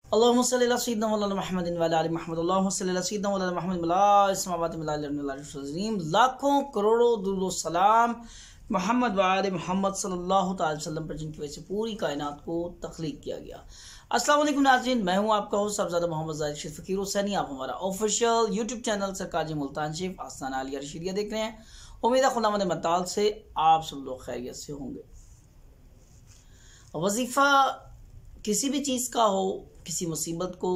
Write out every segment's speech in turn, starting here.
अल्लाहुम्मा सल्ली अला सय्यिदिना मौलाना मुहम्मदिन व अला आलि मुहम्मद। अल्लाहुम्मा सल्ली अला सय्यिदिना मौलाना मुहम्मद व अला समावाति मिला अज़ीम। लाखों करोड़ों दुरूद सलाम मोहम्मद व आले मोहम्मद सल्लल्लाहु अलैहि वसल्लम पर, जिनकी वजह से पूरी कायनात को तख्लीक किया गया। अस्सलाम वालेकुम नाज़रीन, मैं हूं आपका होस्ट सबज़ादा मोहम्मद ज़ाहिद शेख फ़कीर हुसैनी। आप हमारा ऑफिशियल यूट्यूब चैनल सरकार मुल्तान शेफ आस्ताना आलिया रशीदिया देख रहे हैं। उम्मीद है खुदावंद मताल से आप सब लोग खैरियत से होंगे। वजीफ़ा किसी भी चीज़ का हो, किसी मुसीबत को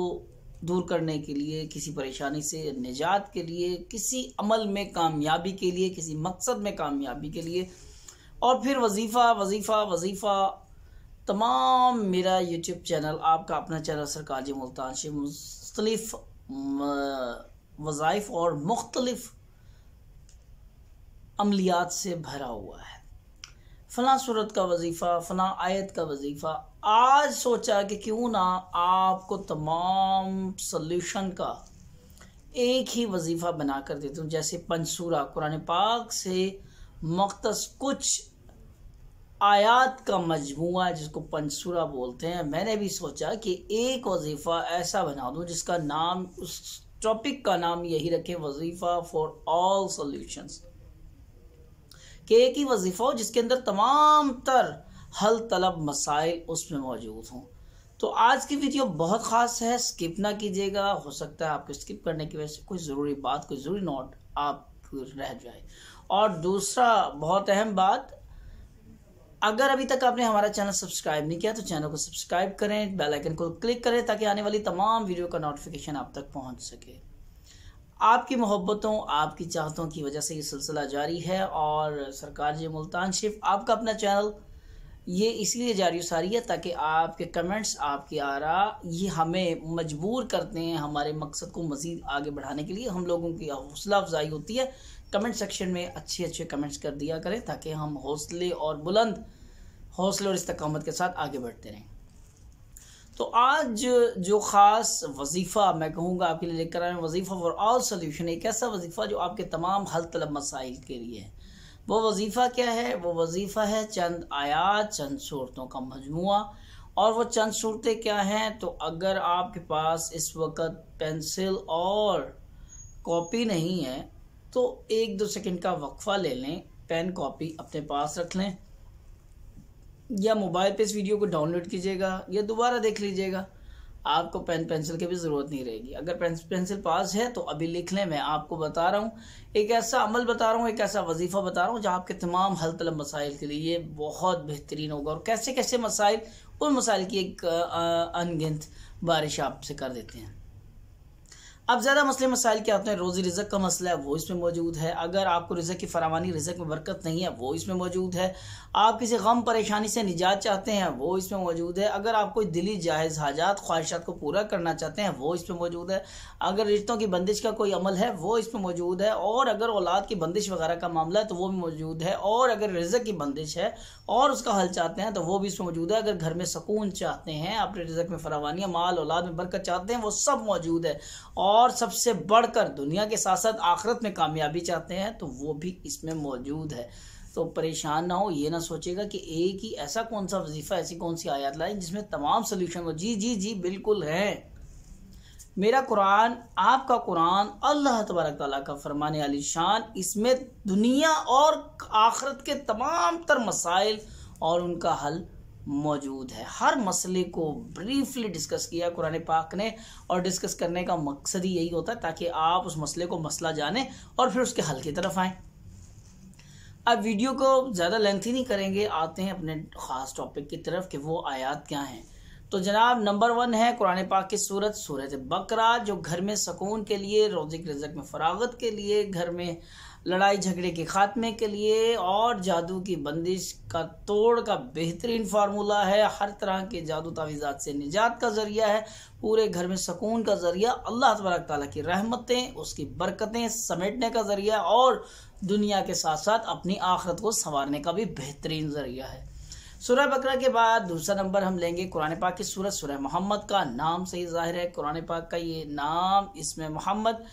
दूर करने के लिए, किसी परेशानी से निजात के लिए, किसी अमल में कामयाबी के लिए, किसी मकसद में कामयाबी के लिए, और फिर वजीफ़ा वजीफ़ा वजीफ़ा तमाम मेरा यूट्यूब चैनल, आपका अपना चैनल सरकार मुल्तान से मुख्तलिफ वज़ाइफ और मुख्तलिफ अमलियात से भरा हुआ है। फ़लाँ सूरत का वजीफ़ा, फ़लाँ आयत का वजीफ़ा। आज सोचा कि क्यों ना आपको तमाम सल्यूशन का एक ही वजीफ़ा बना कर देता हूँ। जैसे पंचसूरा कुरान पाक से मुख्तस कुछ आयात का मजमुआ जिसको पंचसूरा बोलते हैं। मैंने भी सोचा कि एक वजीफ़ा ऐसा बना दूँ जिसका नाम, उस टॉपिक का नाम यही रखे, वजीफ़ा फॉर ऑल सॉल्यूशंस, कि एक ही वजीफ़ा हो जिसके अंदर तमाम तर हल तलब मसाइल उसमें मौजूद हों। तो आज की वीडियो बहुत ख़ास है, स्किप ना कीजिएगा। हो सकता है आपको स्किप करने की वजह से कोई ज़रूरी बात, कोई ज़रूरी नोट आप रह जाए। और दूसरा बहुत अहम बात, अगर अभी तक आपने हमारा चैनल सब्सक्राइब नहीं किया तो चैनल को सब्सक्राइब करें, बेल आइकन को क्लिक करें ताकि आने वाली तमाम वीडियो का नोटिफिकेशन आप तक पहुँच सके। आपकी मोहब्बतों, आपकी चाहतों की वजह से ये सिलसिला जारी है। और सरकार मुल्तान शेफ आपका अपना चैनल ये इसलिए जारी सारी है ताकि आपके कमेंट्स, आपकी आरा ये हमें मजबूर करते हैं हमारे मकसद को मज़ीद आगे बढ़ाने के लिए। हम लोगों की हौसला अफजाई होती है। कमेंट सेक्शन में अच्छे अच्छे कमेंट्स कर दिया करें ताकि हम हौसले और इस्तकामत के साथ आगे बढ़ते रहें। तो आज जो ख़ास वजीफ़ा मैं कहूँगा आपके लिए लेकर आए, वजीफ़ा फॉर ऑल सोल्यूशन, एक ऐसा वजीफ़ा जो आपके तमाम हल तलब मसाइल के लिए है। वो वजीफ़ा क्या है? वो वजीफ़ा है चंद आयात, चंद सूरतों का मजमुआ। और वो चंद सूरतें क्या हैं? तो अगर आपके पास इस वक्त पेंसिल और कॉपी नहीं है तो 1-2 सेकंड का वक्फ़ा ले लें, पेन कॉपी अपने पास रख लें, या मोबाइल पे इस वीडियो को डाउनलोड कीजिएगा या दोबारा देख लीजिएगा। आपको पेन पेंसिल की भी ज़रूरत नहीं रहेगी। अगर पेंसिल पास है तो अभी लिख लें। मैं आपको बता रहा हूँ, एक ऐसा अमल बता रहा हूँ, एक ऐसा वजीफ़ा बता रहा हूँ जो आपके तमाम हल तलब मसाइल के लिए बहुत बेहतरीन होगा। और कैसे कैसे मसाइल, उन मसाइल की एक अनगिनत बारिश आपसे कर देते हैं। अब ज़्यादा मसले मसाइल क्या होते हैं? रोज़ी रिज़्क़ का मसला है, वो इसमें मौजूद है। अगर आपको रिज़्क़ की फरावानी, रिज़्क़ में बरकत नहीं है, वो इसमें मौजूद है। आप किसी गम परेशानी से निजात चाहते हैं, वो इसमें मौजूद है। अगर आप कोई दिली जायज़ हाजात, ख्वाहिशात को पूरा करना चाहते हैं, वो इसमें मौजूद है। अगर रिश्तों की बंदिश का कोई अमल है, वो इसमें मौजूद है। और अगर औलाद की बंदिश वगैरह का मामला है तो वो भी मौजूद है। और अगर रिज़्क़ की बंदिश है और उसका हल चाहते हैं तो वो भी इसमें मौजूद है। अगर घर में सुकून चाहते हैं, अपने रिज़्क़ में फरावानी, माल औलाद में बरकत चाहते हैं, वो सब मौजूद है। और सबसे बढ़कर दुनिया के साथ साथ आखिरत में कामयाबी चाहते हैं तो वो भी इसमें मौजूद है। तो परेशान ना हो, ये ना सोचेगा कि एक ही ऐसा कौन सा वजीफ़ा, ऐसी कौन सी आयत लाई जिसमें तमाम सोल्यूशन हो। जी जी जी बिल्कुल है। मेरा कुरान, आपका कुरान, अल्लाह तबारक तआला का फरमान आली शान, इसमें दुनिया और आखिरत के तमाम तर मसाइल और उनका हल मौजूद है। हर मसले को ब्रीफली डिस्कस किया कुरान पाक ने। और डिस्कस करने का मकसद ही यही होता है ताकि आप उस मसले को मसला जाने और फिर उसके हल की तरफ आएँ। अब वीडियो को ज़्यादा लेंथी नहीं करेंगे, आते हैं अपने ख़ास टॉपिक की तरफ कि वो आयात क्या हैं। तो जनाब, नंबर 1 है कुरान पाक की सूरत बकरा, जो घर में सुकून के लिए, रोज़ी रिज़्क़ में फरागत के लिए, घर में लड़ाई झगड़े के खात्मे के लिए और जादू की बंदिश का तोड़ का बेहतरीन फार्मूला है। हर तरह के जादू तावीज़ात से निजात का ज़रिया है। पूरे घर में सुकून का ज़रिया, अल्लाह तबारक तआला की रहमतें, उसकी बरकतें समेटने का ज़रिया, और दुनिया के साथ साथ अपनी आखिरत को संवारने का भी बेहतरीन ज़रिया है। सूरह बकरा के बाद दूसरा नंबर हम लेंगे कुरान पाक की सूरत सूरह मोहम्मद का। नाम से ही जाहिर है कुरान पाक का ये नाम, इसमें मोहम्मद,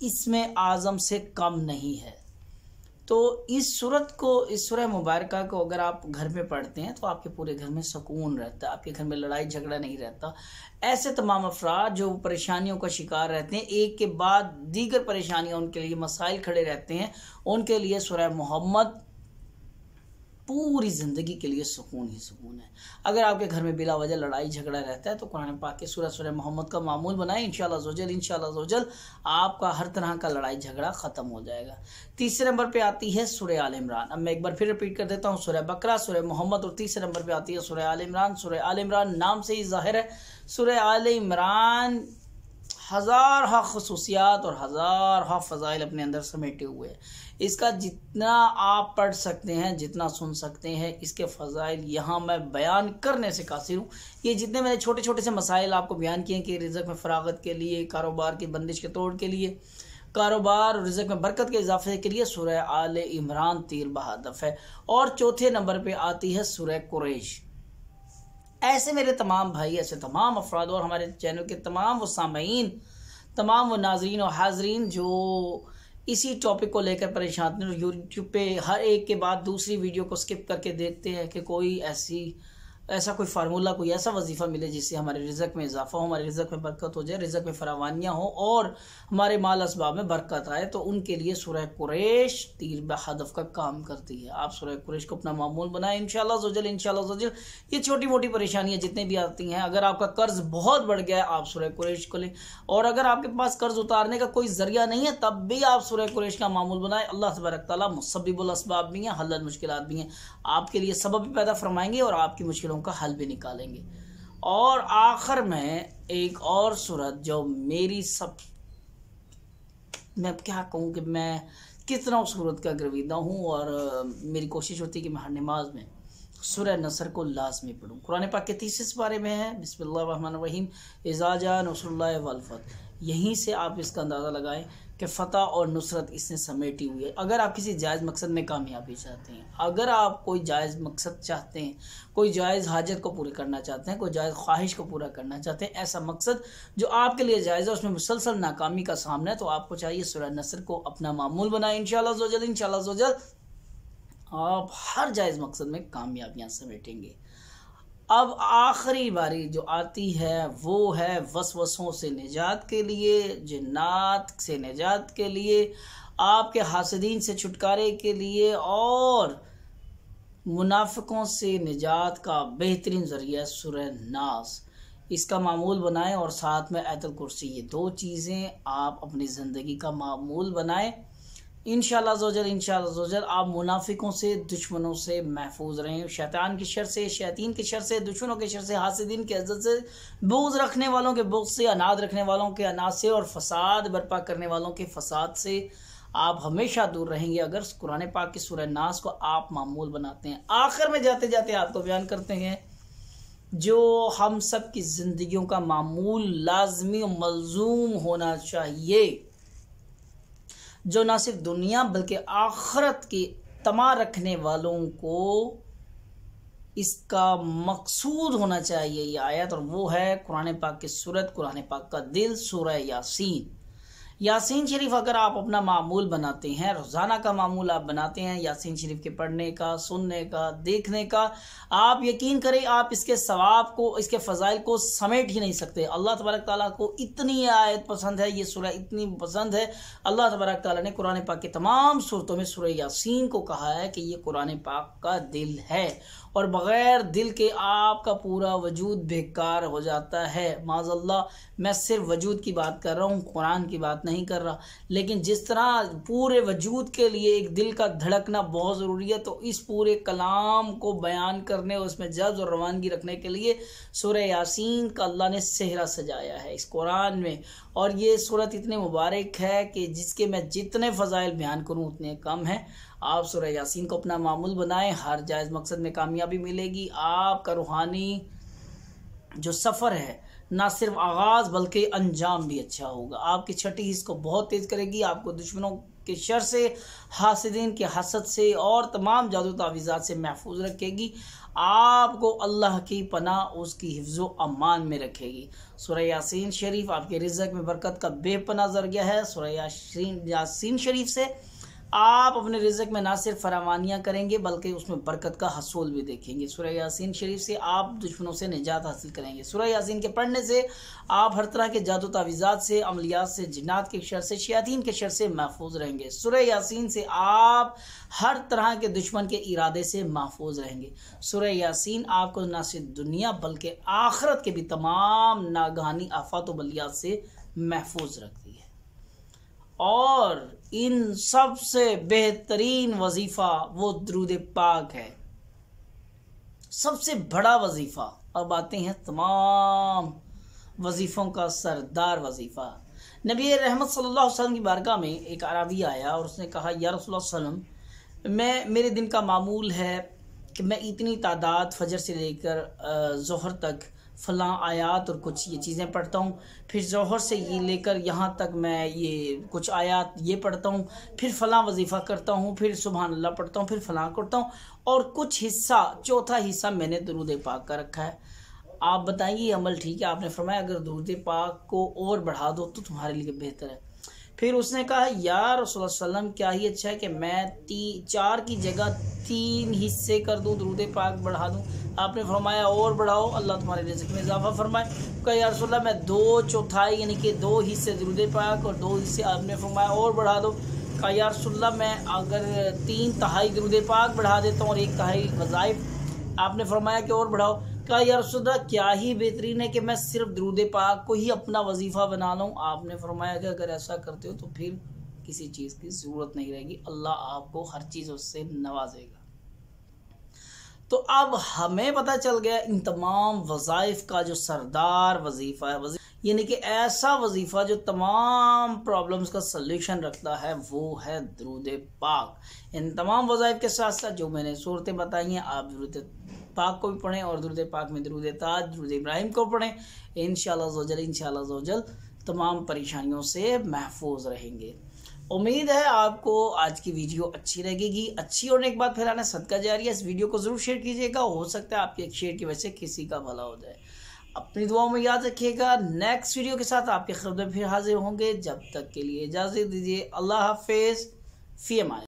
इसमें आज़म से कम नहीं है। तो इस सूरत को, इस सूरह मुबारक को अगर आप घर में पढ़ते हैं तो आपके पूरे घर में सुकून रहता है, आपके घर में लड़ाई झगड़ा नहीं रहता। ऐसे तमाम अफराद जो परेशानियों का शिकार रहते हैं, एक के बाद दीगर परेशानियां उनके लिए मसाइल खड़े रहते हैं, उनके लिए सूरह मोहम्मद पूरी ज़िंदगी के लिए सुकून ही सुकून है। अगर आपके घर में बिला वजह लड़ाई झगड़ा रहता है तो कुरान पाक की सूरह मोहम्मद का मामूल बनाएं, इंशाअल्लाह ज़ोजल आपका हर तरह का लड़ाई झगड़ा ख़त्म हो जाएगा। तीसरे नंबर पे आती है सूरह आल इमरान। अब मैं एक बार फिर रिपीट कर देता हूँ, सूरह बकरा, सूरह मोहम्मद और तीसरे नंबर पे आती है सूरह आल इमरान। सूरह आल इमरान नाम से ही ज़ाहिर है, सूरह आल इमरान हज़ार खसूसियात और हज़ार फ़ज़ाइल अपने अंदर समेटे हुए हैं। इसका जितना आप पढ़ सकते हैं, जितना सुन सकते हैं, इसके फ़ज़ाइल यहाँ मैं बयान करने से कासिर हूँ। ये जितने मैंने छोटे छोटे से मसाइल आपको बयान किए कि रिज़्क़ में फ़रागत के लिए, कारोबार की बंदिश के तोड़ के लिए, कारोबार और रिज़्क़ में बरकत के इजाफे के लिए सूरह आल इमरान तीर बहादफ है। और चौथे नंबर पर आती है सूरह कुरैश। ऐसे मेरे तमाम भाई, ऐसे तमाम अफराद और हमारे चैनल के तमाम वो सामईन, तमाम वो नाजरीन और हाजरीन जो इसी टॉपिक को लेकर परेशान हैं, यूट्यूब पे हर एक के बाद दूसरी वीडियो को स्किप करके देखते हैं कि कोई ऐसा कोई फार्मूला, कोई ऐसा वजीफ़ा मिले जिससे हमारे रिज़्क़ में इजाफा हो, हमारे रिज़्क़ में बरकत हो जाए, रिज़्क़ में फरावानियाँ हो और हमारे माल असबाब में बरकत आए, तो उनके लिए सूरह कुरैश तीर बहदफ का काम करती है। आप सूरह कुरैश को अपना मामूल बनाएं, इंशाअल्लाह ज़ोजल। ये छोटी मोटी परेशानियाँ जितने भी आती हैं, अगर आपका कर्ज बहुत बढ़ गया है आप सूरह कुरैश को लें, और अगर आपके पास कर्ज उतारने का कोई ज़रिया नहीं है तब भी आप सूरह कुरैश का मामूल बनाएं। अल्लाह तबारक तआला मुसब्बिबुल असबाब भी हैं, हल्लुल मुश्किलात भी हैं, आपके लिए सबब भी पैदा फरमाएंगे और आपकी मुश्किलों का हल भी निकालेंगे। और आखिर में एक और सूरत जो मेरी मैं क्या कहूँ कि मैं कितना उस सूरत का गर्विदा हूँ, और मेरी कोशिश होती है कि मैं हर नमाज में सूरह नसर को लाजमी पढ़ूँ। कुरान पाक के तीसरे पारे में है, बिस्मिल्लाहिर्रहमानिर्रहीम, इज़ा जा नस्रुल्लाहि वल फतह। यहीं से आप इसका अंदाज़ा लगाएं कि फ़तह और नुसरत इसने समेटी हुई है। अगर आप किसी जायज़ मकसद में कामयाबी चाहते हैं, अगर आप कोई जायज़ मकसद चाहते हैं, कोई जायज़ हाजत को पूरी करना चाहते हैं, कोई जायज़ ख्वाहिश को पूरा करना चाहते हैं, ऐसा मकसद जो आपके लिए जायज़ है, उसमें मुसलसल नाकामी का सामना है, तो आपको चाहिए सूरह नसर को अपना मामूल बनाएं। इंशाअल्लाह ज़ोजल आप हर जायज़ मकसद में कामयाबियाँ समेटेंगे। अब आखिरी बारी जो आती है वो है वसवसों से निजात के लिए, जिन्नात से निजात के लिए, आपके हासिदीन से छुटकारे के लिए और मुनाफिकों से निजात का बेहतरीन ज़रिया सूरह नास। इसका मामूल बनाएं और साथ में आयतुल कुर्सी। ये दो चीज़ें आप अपनी ज़िंदगी का मामूल बनाएं। इंशाअल्लाह ज़ोजल आप मुनाफिकों से, दुश्मनों से महफूज रहें, शैतान की शर से, शैतीन की शर से, दुश्मनों के शर से, हासिदीन के इज़्ज़त से, बुग़्ज़ रखने वालों के बुग़्ज़ से, अनाद रखने वालों के अनाद से और फसाद बर्पा करने वालों के फसाद से आप हमेशा दूर रहेंगे अगर कुरान पाक की सूरह नास को आप मामूल बनाते हैं। आखिर में जाते जाते आपको बयान करते हैं जो हम सब की ज़िंदगियों का मामूल लाजमी और मलजूम होना चाहिए, जो ना सिर्फ दुनिया बल्कि आखिरत की तमा रखने वालों को इसका मकसूद होना चाहिए ये आयत, और वो है कुरान पाक की सूरत, कुरान पाक का दिल, सूरह यासीन। यासीन शरीफ अगर आप अपना मामूल बनाते हैं, रोज़ाना का मामूल आप बनाते हैं यासीन शरीफ के पढ़ने का, सुनने का, देखने का, आप यकीन करें आप इसके सवाब को, इसके फ़ज़ाइल को समेट ही नहीं सकते। अल्लाह तबारक ताला को इतनी आयत पसंद है, ये सूरह इतनी पसंद है, अल्लाह तबारक ताला ने कुरान पाक की तमाम सूरतों में सूरह यासीन को कहा है कि ये कुरान पाक का दिल है, और बग़ैर दिल के आपका पूरा वजूद बेकार हो जाता है। माज़अल्लाह, मैं सिर्फ वजूद की बात कर रहा हूँ, कुरान की बात नहीं कर रहा। लेकिन जिस तरह पूरे वजूद के लिए एक दिल का धड़कना बहुत ज़रूरी है, तो इस पूरे कलाम को बयान करने, उसमें जज़्ब और रवानगी रखने के लिए सूरह यासीन का अल्लाह ने सेहरा सजाया है इस कुरान में। और ये सूरत इतनी मुबारक है कि जिसके मैं जितने फ़ज़ाइल बयान करूँ उतने कम हैं। आप सूरह यासीन को अपना मामूल बनाएं, हर जायज़ मकसद में कामयाबी मिलेगी। आपका रूहानी जो सफ़र है ना सिर्फ आगाज़ बल्कि अंजाम भी अच्छा होगा। आपकी छठी हिस्स को बहुत तेज़ करेगी, आपको दुश्मनों के शर से, हासिदीन के हसद से और तमाम जादू तावीज़ात से महफूज रखेगी। आपको अल्लाह की पनाह उसकी हिफ्ज़ व अमान में रखेगी। सूरह यासीन शरीफ आपके रिज़्क़ में बरकत का बेपनाह ज़रिया है। सूरह यासीन शरीफ से आप अपने रिज़्क़ में ना सिर्फ फरावानियाँ करेंगे बल्कि उसमें बरकत का हसूल भी देखेंगे। सूरह यासीन शरीफ से आप दुश्मनों से निजात हासिल करेंगे। सूरह यासीन के पढ़ने से आप हर तरह के जादू तावीज़ात से, अमलियात से, जिन्नात के शर से, शयातीन के शर से महफूज रहेंगे। सूरह यासीन से आप हर तरह के दुश्मन के इरादे से महफूज रहेंगे। सूरह यासीन आपको न सिर्फ दुनिया बल्कि आखिरत के भी तमाम नागहानी आफात व बलियात से महफूज रखती है। और इन सबसे बेहतरीन वजीफ़ा वो दुरूद पाक है, सबसे बड़ा वजीफ़ा। अब आते हैं तमाम वजीफ़ों का सरदार वजीफ़ा। नबी रहमत सल्लल्लाहु अलैहि वसल्लम की बारगाह में एक अराबी आया और उसने कहा, या रसूलुल्लाह सल्लम, मेरे दिन का मामूल है कि मैं इतनी तादाद फजर से लेकर ज़ोहर तक फ़लाँ आयात और कुछ ये चीज़ें पढ़ता हूँ, फिर ज़ोहर से ये लेकर यहाँ तक मैं ये कुछ आयात ये पढ़ता हूँ, फिर फ़लाँ वजीफ़ा करता हूँ, फिर सुबहान अल्लाह पढ़ता हूँ, फिर फ़लाँ करता हूँ, और कुछ हिस्सा, चौथा हिस्सा मैंने दुरूद पाक का रखा है। आप बताइए अमल ठीक है? आपने फरमाया अगर दुरूद पाक को और बढ़ा दो तो तुम्हारे लिए बेहतर है। फिर उसने कहा, या रसूलुल्लाह सल्लम, क्या ही अच्छा है कि मैं 4 की जगह 3 हिस्से कर दूँ, दुरूद पाक बढ़ा दूँ? आपने फरमाया और बढ़ाओ, अल्लाह तुम्हारे रिज़्क़ में इजाफा फरमाए। कहा, या रसूलुल्लाह मैं 2/4 यानी कि 2 हिस्से दुरूद पाक और 2 हिस्से, आपने फरमाया और बढ़ा दो। कहा, या रसूलुल्लाह मैं अगर 3/3 दुरूद पाक बढ़ा देता हूँ और 1/3 वज़ाइफ, आपने फरमाया कि और बढ़ाओ। कहा, या रसूलुल्लाह क्या ही बेहतरीन है कि मैं सिर्फ दुरूद पाक को ही अपना वजीफ़ा बना लूँ। आपने फरमाया कि अगर ऐसा करते हो तो फिर किसी चीज़ की ज़रूरत नहीं रहेगी, अल्लाह आपको हर चीज़ उससे नवाजेगा। तो अब हमें पता चल गया इन तमाम वज़ाइफ का जो सरदार वजीफ़ा है, यानी कि ऐसा वजीफ़ा जो तमाम प्रॉब्लम्स का सल्यूशन रखता है, वो है दुरूद पाक। इन तमाम वज़ाइफ के साथ साथ जो मैंने सूरतें बताई हैं, आप दुरूद पाक को भी पढ़ें और दुरूद पाक में दुरूद ताज, दुरूद इब्राहिम को पढ़ें। इंशाअल्लाह ज़ोजल तमाम परेशानियों से महफूज रहेंगे। उम्मीद है आपको आज की वीडियो अच्छी लगेगी। अच्छी होने के बाद फैलाना सदका जारिया, इस वीडियो को ज़रूर शेयर कीजिएगा, हो सकता है आपके एक शेयर की वजह से किसी का भला हो जाए। अपनी दुआओं में याद रखिएगा। नेक्स्ट वीडियो के साथ आपके खिदमत में फिर हाजिर होंगे। जब तक के लिए इजाज़त दीजिए। अल्लाह हाफिज़, फ़ी अमान।